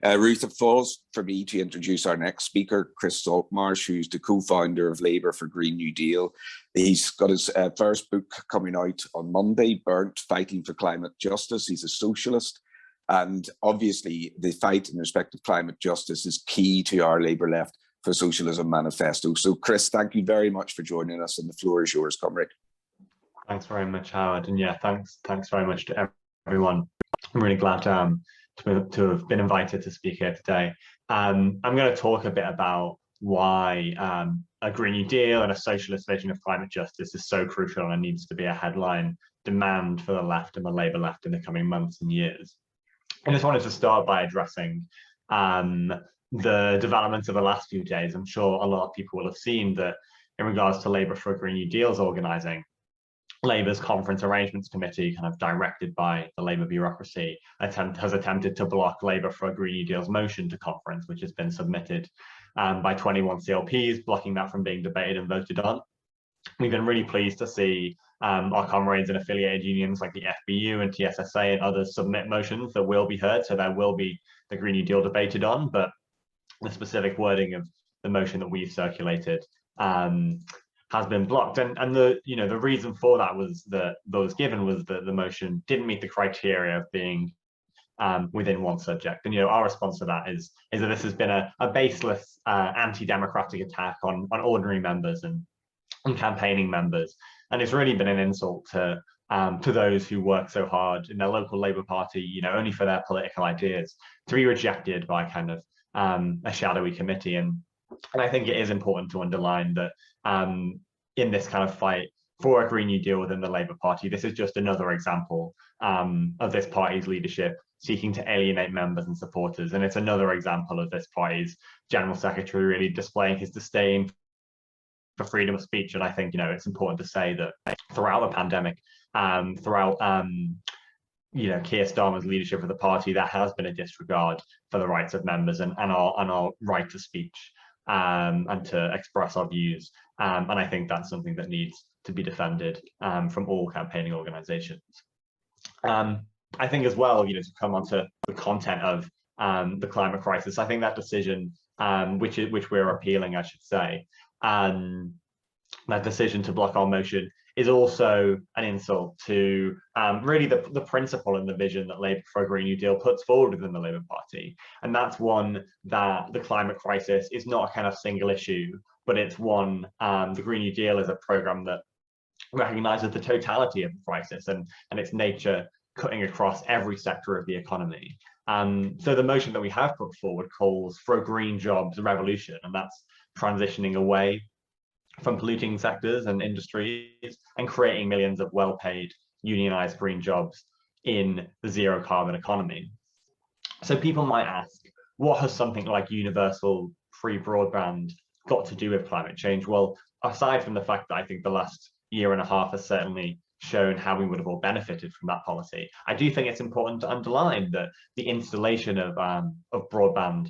Ruth, it falls for me to introduce our next speaker, Chris Saltmarsh, who's the co-founder of Labour for Green New Deal. He's got his first book coming out on Monday, Burnt, Fighting for Climate Justice. He's a socialist. And obviously, the fight in respect of climate justice is key to our LabourLeft4Socialism manifesto. So, Chris, thank you very much for joining us, and the floor is yours, comrade. Thanks very much, Howard. And yeah, thanks very much to everyone. I'm really glad to have been invited to speak here today. I'm going to talk a bit about why a Green New Deal and a socialist vision of climate justice is so crucial and needs to be a headline demand for the left and the Labour left in the coming months and years. I just wanted to start by addressing the developments of the last few days. I'm sure a lot of people will have seen that in regards to Labour for Green New Deal's organising, Labour's Conference Arrangements Committee, kind of directed by the Labour bureaucracy, has attempted to block Labour for Green New Deal's motion to conference, which has been submitted by 21 CLPs, blocking that from being debated and voted on. We've been really pleased to see our comrades in affiliated unions like the FBU and TSSA and others submit motions that will be heard, so there will be the Green New Deal debated on, but the specific wording of the motion that we've circulated has been blocked, and the reason for that was that the motion didn't meet the criteria of being within one subject. And our response to that is that this has been a baseless anti-democratic attack on ordinary members and campaigning members, and it's really been an insult to those who work so hard in their local Labour Party, only for their political ideas, to be rejected by kind of a shadowy committee. And I think it is important to underline that in this kind of fight for a Green New Deal within the Labour Party, this is just another example of this party's leadership seeking to alienate members and supporters. And it's another example of this party's General Secretary really displaying his disdain for freedom of speech. And I think, it's important to say that throughout the pandemic, throughout Keir Starmer's leadership of the party, there has been a disregard for the rights of members and our right to speech and to express our views. And I think that's something that needs to be defended from all campaigning organizations. I think as well, to come on to the content of the climate crisis, I think that decision, which we're appealing, I should say, that decision to block our motion is also an insult to really the principle and the vision that Labour for a Green New Deal puts forward within the Labour Party. And that's one that the climate crisis is not a kind of single issue, but it's one, the Green New Deal is a programme that recognises the totality of the crisis and its nature cutting across every sector of the economy. So the motion that we have put forward calls for a green jobs revolution, and that's transitioning away from polluting sectors and industries and creating millions of well-paid unionized green jobs in the zero carbon economy. So people might ask, what has something like universal free broadband got to do with climate change? Well, aside from the fact that I think the last year and a half has certainly shown how we would have all benefited from that policy, I do think it's important to underline that the installation of broadband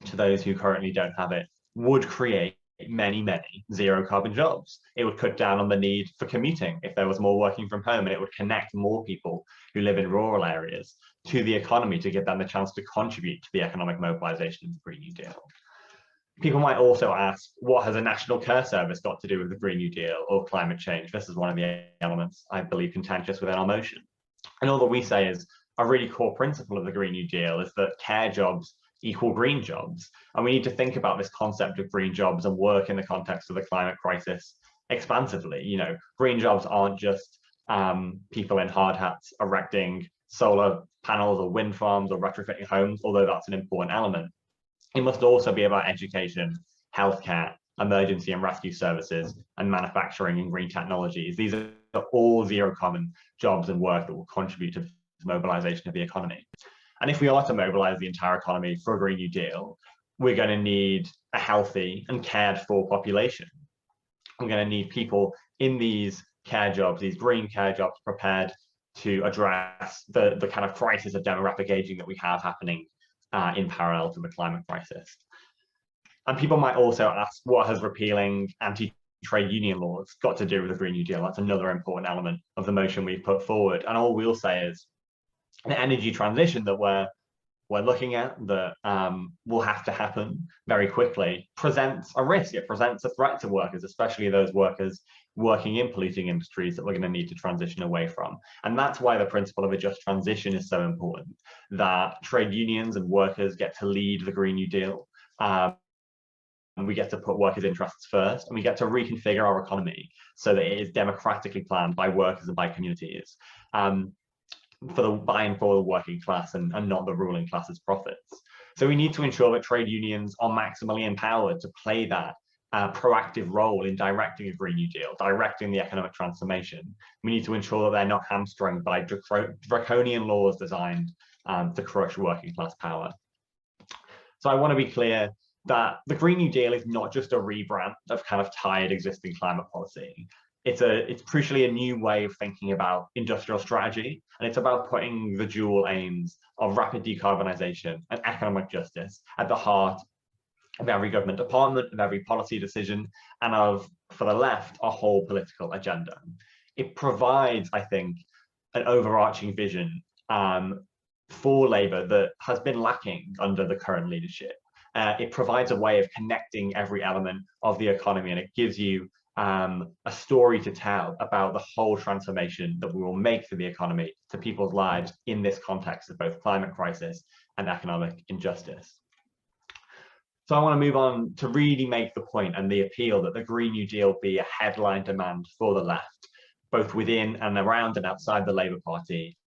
to those who currently don't have it would create many zero carbon jobs. It would cut down on the need for commuting if there was more working from home, and it would connect more people who live in rural areas to the economy to give them the chance to contribute to the economic mobilization of the Green New Deal. People might also ask, what has a national care service got to do with the Green New Deal or climate change? This is one of the elements I believe contentious within our motion. And all that we say is a really core principle of the Green New Deal is that care jobs equal green jobs. And we need to think about this concept of green jobs and work in the context of the climate crisis expansively. Green jobs aren't just people in hard hats erecting solar panels or wind farms or retrofitting homes, although that's an important element. It must also be about education, healthcare, emergency and rescue services, and manufacturing and green technologies. These are all zero carbon jobs and work that will contribute to the mobilization of the economy. And if we are to mobilize the entire economy for a Green New Deal, we're going to need a healthy and cared for population. We're going to need people in these care jobs, these green care jobs, prepared to address the kind of crisis of demographic aging that we have happening in parallel to the climate crisis. And people might also ask, what has repealing anti-trade union laws got to do with the Green New Deal? That's another important element of the motion we've put forward. And all we'll say is the energy transition that we're we're looking at that will have to happen very quickly presents a risk. It presents a threat to workers, especially those workers working in polluting industries that we're going to need to transition away from. And that's why the principle of a just transition is so important, that trade unions and workers get to lead the Green New Deal. And we get to put workers' interests first, and we get to reconfigure our economy so that it is democratically planned by workers and by communities. By and for the working class and not the ruling class's profits. So we need to ensure that trade unions are maximally empowered to play that proactive role in directing a Green New Deal, directing the economic transformation. We need to ensure that they're not hamstrung by draconian laws designed to crush working class power. So I want to be clear that the Green New Deal is not just a rebrand of kind of tired existing climate policy. It's crucially a new way of thinking about industrial strategy, and it's about putting the dual aims of rapid decarbonisation and economic justice at the heart of every government department, of every policy decision, and of, for the left, a whole political agenda. It provides, I think, an overarching vision for Labour that has been lacking under the current leadership. It provides a way of connecting every element of the economy, and it gives you a story to tell about the whole transformation that we will make for the economy, to people's lives in this context of both climate crisis and economic injustice. So I want to move on to really make the point and the appeal that the Green New Deal be a headline demand for the left, both within and around and outside the Labour Party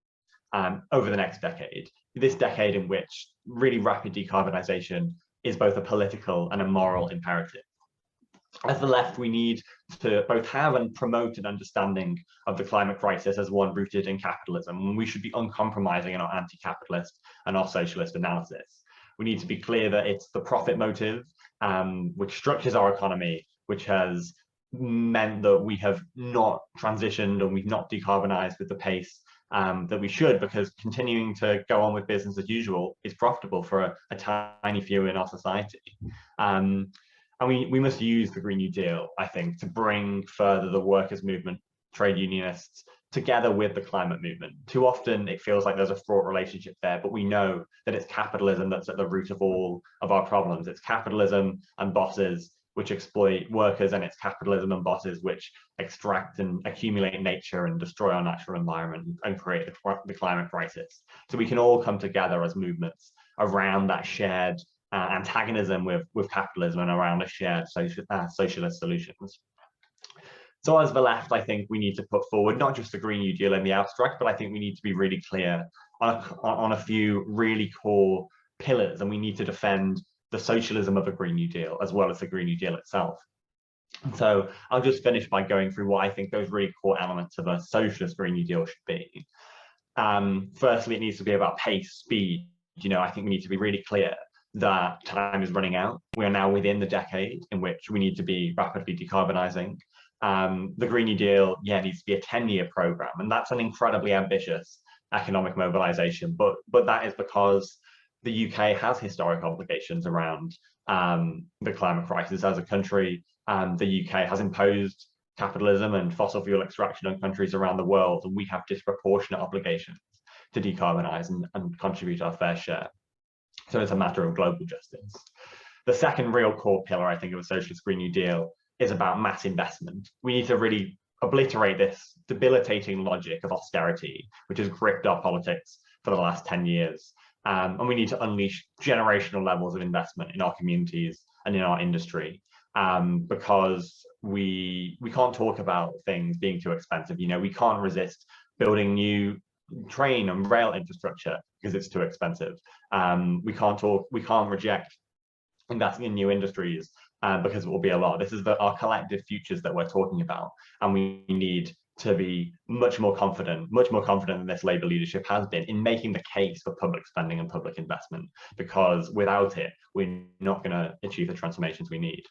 over the next decade. This decade in which really rapid decarbonisation is both a political and a moral imperative. As the left, we need to both have and promote an understanding of the climate crisis as one rooted in capitalism, and we should be uncompromising in our anti-capitalist and our socialist analysis. We need to be clear that it's the profit motive, which structures our economy, which has meant that we have not transitioned and we've not decarbonised with the pace that we should, because continuing to go on with business as usual is profitable for a tiny few in our society. And we must use the Green New Deal, I think, to bring further the workers' movement, trade unionists, together with the climate movement. Too often it feels like there's a fraught relationship there, but we know that it's capitalism that's at the root of all of our problems. It's capitalism and bosses which exploit workers, and it's capitalism and bosses which extract and accumulate nature and destroy our natural environment and create the climate crisis. So we can all come together as movements around that shared antagonism with capitalism and around a shared socialist solutions. So as the left, I think we need to put forward not just the Green New Deal in the abstract, but I think we need to be really clear on a few really core pillars, and we need to defend the socialism of the Green New Deal as well as the Green New Deal itself. And so I'll just finish by going through what I think those really core elements of a socialist Green New Deal should be. Firstly, it needs to be about pace, speed. I think we need to be really clear that time is running out. We are now within the decade in which we need to be rapidly decarbonising. The Green New Deal, needs to be a 10-year program, and that's an incredibly ambitious economic mobilisation. But that is because the UK has historic obligations around the climate crisis as a country. The UK has imposed capitalism and fossil fuel extraction on countries around the world, and we have disproportionate obligations to decarbonise and contribute our fair share. So it's a matter of global justice. The second real core pillar, I think, of a socialist Green New Deal is about mass investment. We need to really obliterate this debilitating logic of austerity, which has gripped our politics for the last 10 years. And we need to unleash generational levels of investment in our communities and in our industry, because we can't talk about things being too expensive. We can't resist building new train and rail infrastructure because it's too expensive. We can't reject investing in new industries because it will be a lot. This is our collective futures that we're talking about, and we need to be much more confident than this Labour leadership has been in making the case for public spending and public investment, because without it, we're not going to achieve the transformations we need.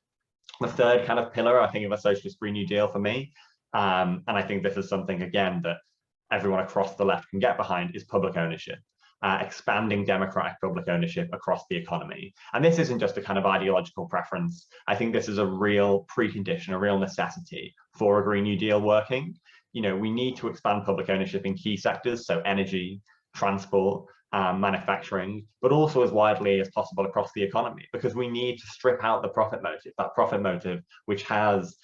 The third kind of pillar, I think, of a socialist Green New Deal for me, and I think this is something, again, that everyone across the left can get behind, is public ownership. Expanding democratic public ownership across the economy. And this isn't just a kind of ideological preference. I think this is a real precondition, a real necessity for a Green New Deal working. We need to expand public ownership in key sectors, so energy, transport, manufacturing, but also as widely as possible across the economy, because we need to strip out the profit motive, that profit motive which has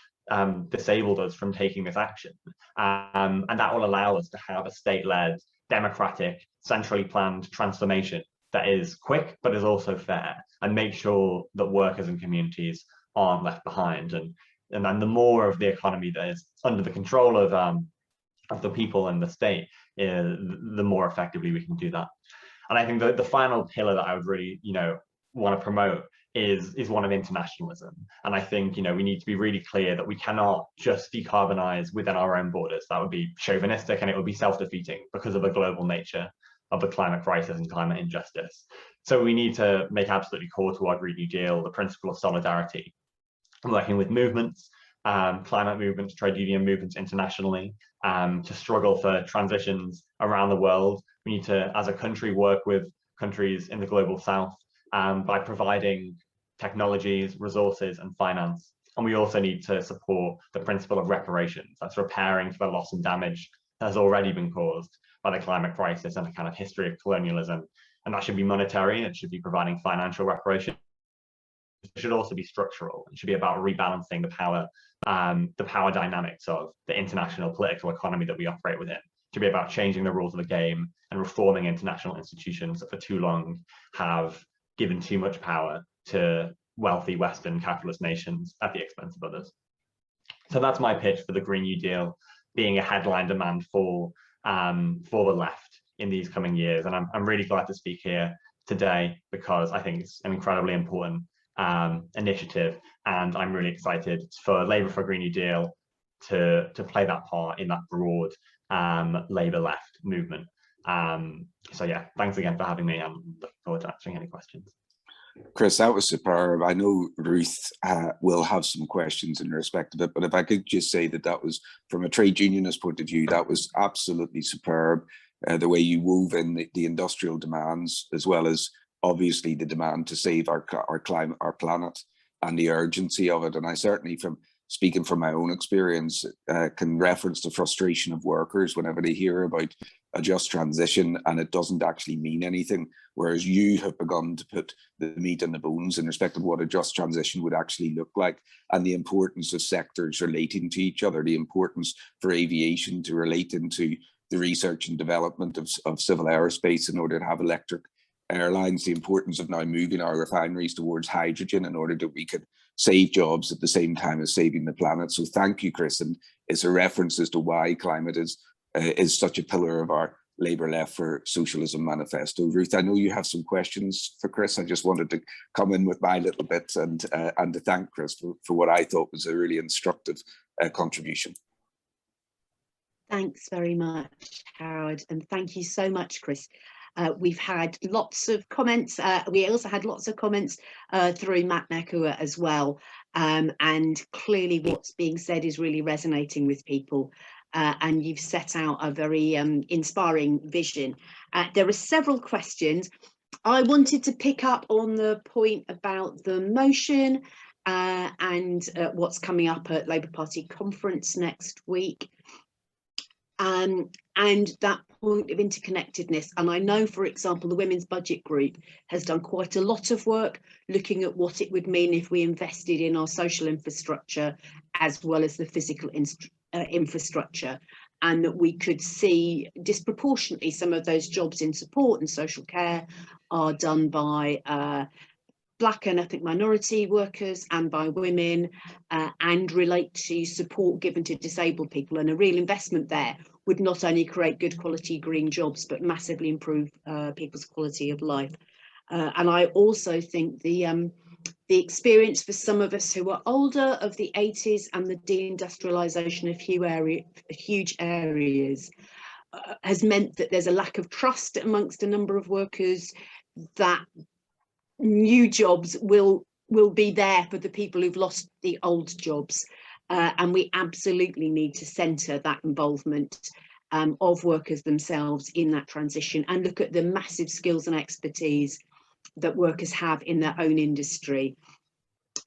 disabled us from taking this action. And that will allow us to have a state-led, democratic, centrally planned transformation that is quick, but is also fair, and make sure that workers and communities aren't left behind. And then the more of the economy that is under the control of the people and the state, the more effectively we can do that. And I think the final pillar that I would really, want to promote is one of internationalism. And I think, we need to be really clear that we cannot just decarbonize within our own borders. That would be chauvinistic, and it would be self-defeating because of the global nature of the climate crisis and climate injustice. So we need to make absolutely core to our Green New Deal the principle of solidarity, working with movements, climate movements, trade union movements internationally, to struggle for transitions around the world. We need to, as a country, work with countries in the global south by providing technologies, resources, and finance. And we also need to support the principle of reparations. That's repairing for the loss and damage that has already been caused by the climate crisis and a kind of history of colonialism. And that should be monetary, it should be providing financial reparations. It should also be structural. It should be about rebalancing the power dynamics of the international political economy that we operate within. It should be about changing the rules of the game and reforming international institutions that for too long have given too much power to wealthy Western capitalist nations at the expense of others. So that's my pitch for the Green New Deal being a headline demand for the left in these coming years. And I'm really glad to speak here today because I think it's an incredibly important initiative, and I'm really excited for Labour for a Green New Deal to play that part in that broad Labour left movement. So yeah, thanks again for having me. I'm looking forward to answering any questions. Chris, that was superb. I know Ruth will have some questions in respect of it, but if I could just say that was, from a trade unionist point of view, that was absolutely superb. The way you wove in the industrial demands, as well as obviously the demand to save our climate, our planet, and the urgency of it. And I certainly, from speaking from my own experience, can reference the frustration of workers whenever they hear about a just transition and it doesn't actually mean anything, whereas you have begun to put the meat and the bones in respect of what a just transition would actually look like, and the importance of sectors relating to each other, the importance for aviation to relate into the research and development of civil aerospace in order to have electric airlines, the importance of now moving our refineries towards hydrogen in order that we could save jobs at the same time as saving the planet. So thank you, Chris. And it's a reference as to why climate is such a pillar of our Labour Left for Socialism manifesto. Ruth, I know you have some questions for Chris. I just wanted to come in with my little bit and to thank Chris for what I thought was a really instructive contribution. Thanks very much, Howard, and thank you so much, Chris. We've had lots of comments. We also had lots of comments through Matt Nakua as well. And clearly what's being said is really resonating with people. And you've set out a very inspiring vision. There are several questions. I wanted to pick up on the point about the motion and what's coming up at Labour Party conference next week. And that point of interconnectedness. And I know, for example, the Women's Budget Group has done quite a lot of work looking at what it would mean if we invested in our social infrastructure as well as the physical infrastructure, and that we could see disproportionately some of those jobs in support and social care are done by Black and ethnic minority workers and by women, and relate to support given to disabled people. And a real investment there would not only create good quality green jobs, but massively improve people's quality of life. And I also think the experience for some of us who are older of the 80s and the deindustrialization of huge areas has meant that there's a lack of trust amongst a number of workers that new jobs will be there for the people who've lost the old jobs, and we absolutely need to centre that involvement of workers themselves in that transition and look at the massive skills and expertise that workers have in their own industry.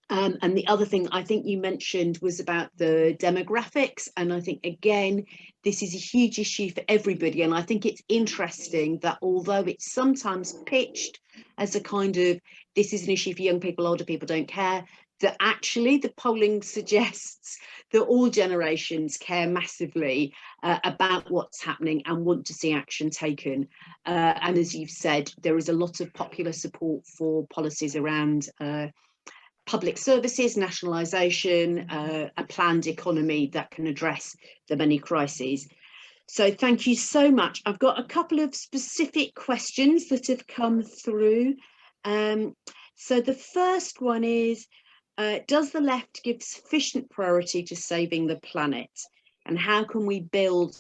And the other thing I think you mentioned was about the demographics. And I think, again, this is a huge issue for everybody. And I think it's interesting that although it's sometimes pitched as a kind of, this is an issue for young people, older people don't care, that actually the polling suggests that all generations care massively about what's happening and want to see action taken. And as you've said, there is a lot of popular support for policies around public services, nationalisation, a planned economy that can address the many crises. So thank you so much. I've got a couple of specific questions that have come through. So the first one is, does the left give sufficient priority to saving the planet? And how can we build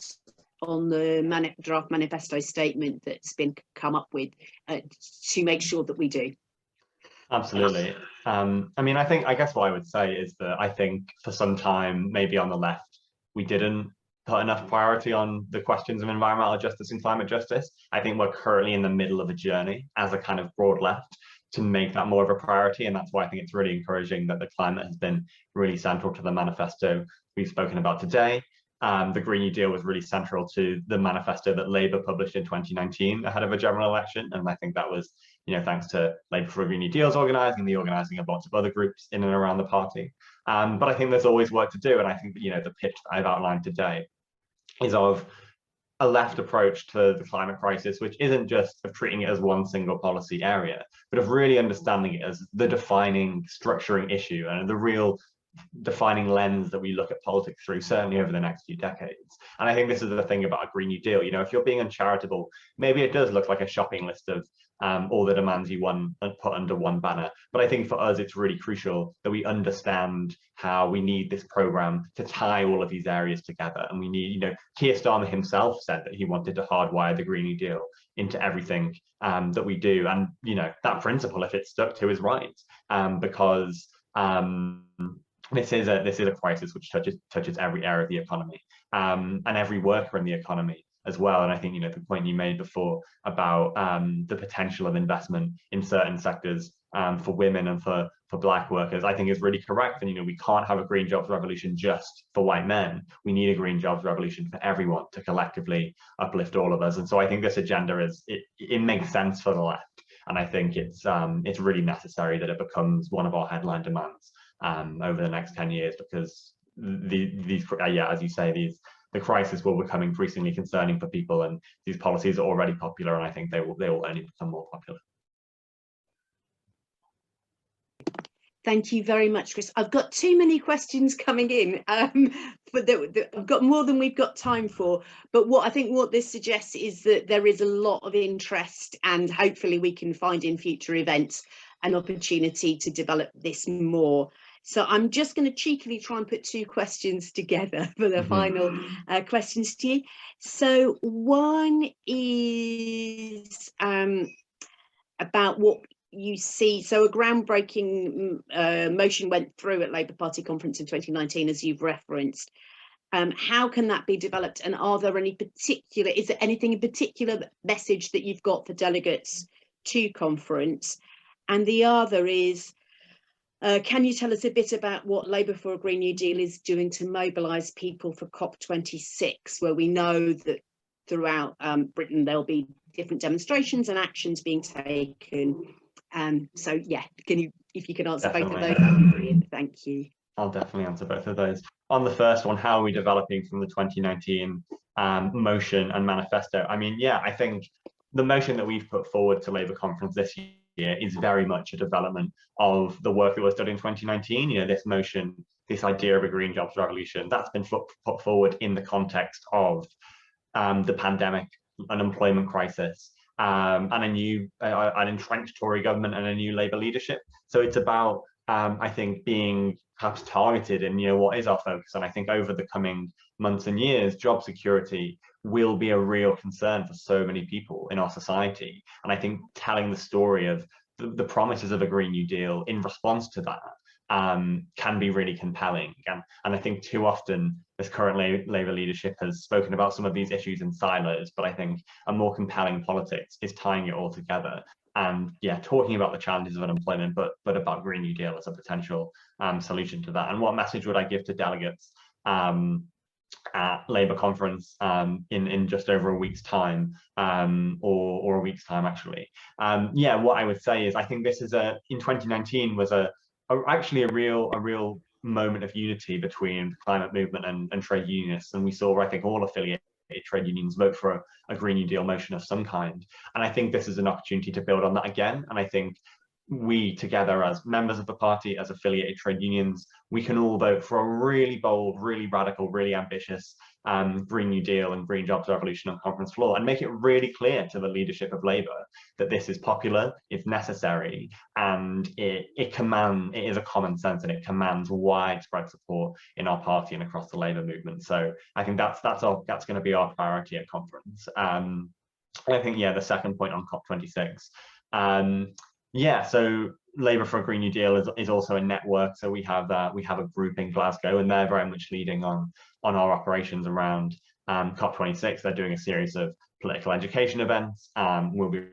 on the draft manifesto statement that's been come up with to make sure that we do? Absolutely. I mean, I guess what I would say is that I think for some time, maybe on the left, we didn't put enough priority on the questions of environmental justice and climate justice. I think we're currently in the middle of a journey as a kind of broad left to make that more of a priority. And that's why I think it's really encouraging that the climate has been really central to the manifesto we've spoken about today. The Green New Deal was really central to the manifesto that Labour published in 2019 ahead of a general election. And I think that was, thanks to Labour for a Green New Deal's organising, the organising of lots of other groups in and around the party. But I think there's always work to do. And I think that, the pitch that I've outlined today is of a left approach to the climate crisis, which isn't just of treating it as one single policy area, but of really understanding it as the defining, structuring issue and the real defining lens that we look at politics through, certainly over the next few decades. And I think this is the thing about a Green New Deal. If you're being uncharitable, maybe it does look like a shopping list of all the demands you want and put under one banner. But I think for us, it's really crucial that we understand how we need this program to tie all of these areas together. And we need, Keir Starmer himself said that he wanted to hardwire the Green New Deal into everything that we do. And, that principle, if it's stuck to, is right. Because this is a crisis which touches every area of the economy and every worker in the economy as well. And I think the point you made before about the potential of investment in certain sectors for women and for Black workers, I think is really correct. And we can't have a green jobs revolution just for white men. We need a green jobs revolution for everyone to collectively uplift all of us. And so I think this agenda it makes sense for the left, and I think it's really necessary that it becomes one of our headline demands over the next 10 years, because as you say, the crisis will become increasingly concerning for people, and these policies are already popular, and I think they will only become more popular. Thank you very much, Chris. I've got too many questions coming in, but I've got more than we've got time for. But what this suggests is that there is a lot of interest, and hopefully we can find in future events an opportunity to develop this more. So I'm just going to cheekily try and put two questions together for the final questions to you. So one is about what you see. So a groundbreaking motion went through at Labour Party conference in 2019, as you've referenced. How can that be developed? And is there anything in particular message that you've got for delegates to conference? And the other is, can you tell us a bit about what Labour for a Green New Deal is doing to mobilise people for COP26, where we know that throughout Britain there'll be different demonstrations and actions being taken. So yeah, if you can answer both of those, that'd be brilliant. Thank you. I'll definitely answer both of those. On the first one, how are we developing from the 2019 motion and manifesto? I mean, I think the motion that we've put forward to Labour conference this year is very much a development of the work that was done in 2019. This motion, this idea of a green jobs revolution, that's been put forward in the context of the pandemic, unemployment crisis, and an entrenched Tory government and a new Labour leadership. So it's about, I think, being perhaps targeted in what is our focus. And I think over the coming months and years, job security will be a real concern for so many people in our society. And I think telling the story of the promises of a Green New Deal in response to that can be really compelling. And I think too often this current Labour leadership has spoken about some of these issues in silos, but I think a more compelling politics is tying it all together and yeah, talking about the challenges of unemployment, but about Green New Deal as a potential solution to that. And what message would I give to delegates at Labour conference in just over a week's time, or a week's time actually? Yeah, what I would say is I think this is in 2019 was actually a real moment of unity between the climate movement and trade unionists, and we saw, I think, all affiliated trade unions vote for a Green New Deal motion of some kind. And I think this is an opportunity to build on that again. And I think we together, as members of the party, as affiliated trade unions, we can all vote for a really bold, really radical, really ambitious Green New Deal and Green Jobs Revolution on conference floor, and make it really clear to the leadership of Labour that this is popular, it's necessary, and it is a common sense, and it commands widespread support in our party and across the Labour movement. So I think that's going to be our priority at conference. And I think, yeah, the second point on COP26. Yeah, so Labour for a Green New Deal is also a network. So we have a group in Glasgow, and they're very much leading on our operations around COP26. They're doing a series of political education events. We'll be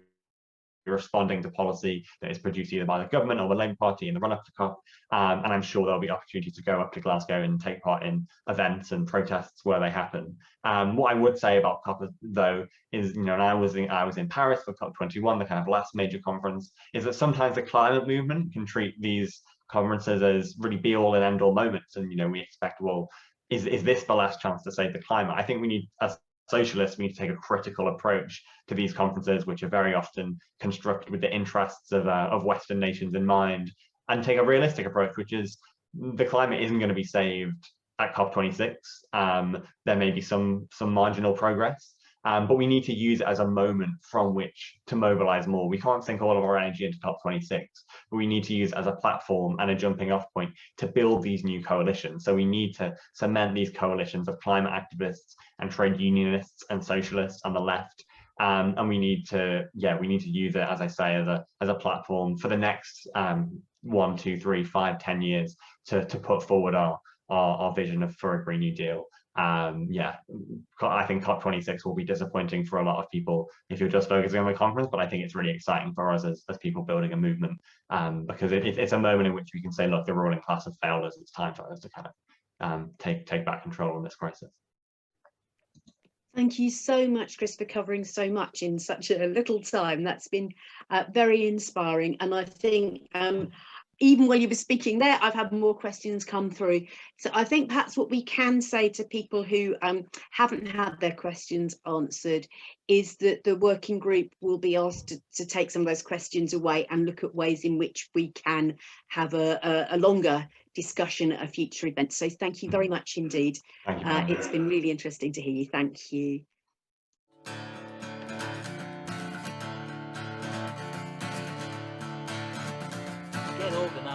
responding to policy that is produced either by the government or the Labour Party in the run-up to COP. And I'm sure there'll be opportunities to go up to Glasgow and take part in events and protests where they happen. What I would say about COP, though, is, and I was in Paris for COP21, the kind of last major conference, is that sometimes the climate movement can treat these conferences as really be-all and end-all moments. And, we expect, well, is this the last chance to save the climate? I think we need, as socialists, we need to take a critical approach to these conferences, which are very often constructed with the interests of Western nations in mind, and take a realistic approach, which is the climate isn't going to be saved at COP26. There may be some marginal progress, but we need to use it as a moment from which to mobilize more. We can't sink all of our energy into COP26, but we need to use it as a platform and a jumping off point to build these new coalitions. So we need to cement these coalitions of climate activists and trade unionists and socialists on the left. And we need to use it, as I say, as a platform for the next 1, 2, 3, 5, 10 years to put forward our vision for a Green New Deal. Yeah, I think COP26 will be disappointing for a lot of people if you're just focusing on the conference, but I think it's really exciting for us as people building a movement, because it's a moment in which we can say, look, the ruling class has failed us. It's time for us to kind of take back control in this crisis. Thank you so much, Chris, for covering so much in such a little time. That's been very inspiring. And I think even while you were speaking there, I've had more questions come through. So I think perhaps what we can say to people who haven't had their questions answered is that the working group will be asked to take some of those questions away and look at ways in which we can have a longer discussion at a future event. So thank you very much indeed. It's been really interesting to hear you. Thank you. Get organized.